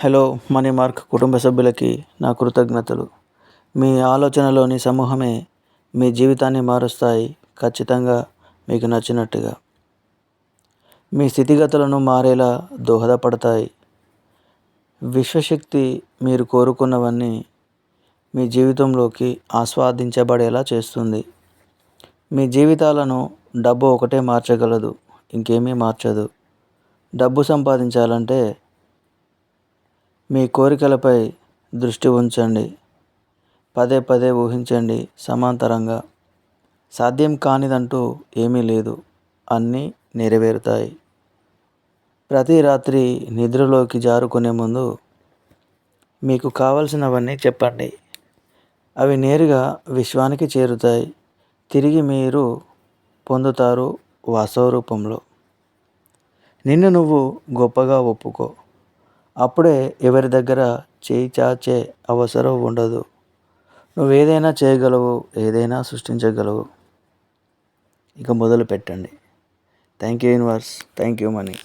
Hello money mark కుటుంబ సభ్యులకి నా కృతజ్ఞతలు. మీ ఆలోచనలోని సమూహమే మీ జీవితాన్ని మారుస్తాయి, ఖచ్చితంగా మీకు నచ్చినట్టుగా. మీ స్థితిగతులను మారేలా దోహదపడతాయి. విశ్వశక్తి మీరు కోరుకున్నవన్నీ మీ జీవితంలోకి ఆస్వాదించబడేలా చేస్తుంది. మీ జీవితాలను డబ్బు ఒకటే మార్చగలదు, ఇంకేమీ మార్చదు. డబ్బు సంపాదించాలంటే మీ కోరికలపై దృష్టి ఉంచండి. పదే పదే ఊహించండి. సమాంతరంగా సాధ్యం కానిదంటూ ఏమీ లేదు, అన్నీ నెరవేరుతాయి. ప్రతి రాత్రి నిద్రలోకి జారుకునే ముందు మీకు కావలసినవన్నీ చెప్పండి. అవి నేరుగా విశ్వానికి చేరుతాయి. తిరిగి మీరు పొందుతారు వాస్తవ రూపంలో. నిన్ను నువ్వు గొప్పగా ఒప్పుకో. అప్పుడే ఎవరి దగ్గర చేయి చాచే అవసరం ఉండదు. నువ్వేదైనా చేయగలవు, ఏదైనా సృష్టించగలవు. ఇక మొదలు పెట్టండి. Thank you universe, thank you money.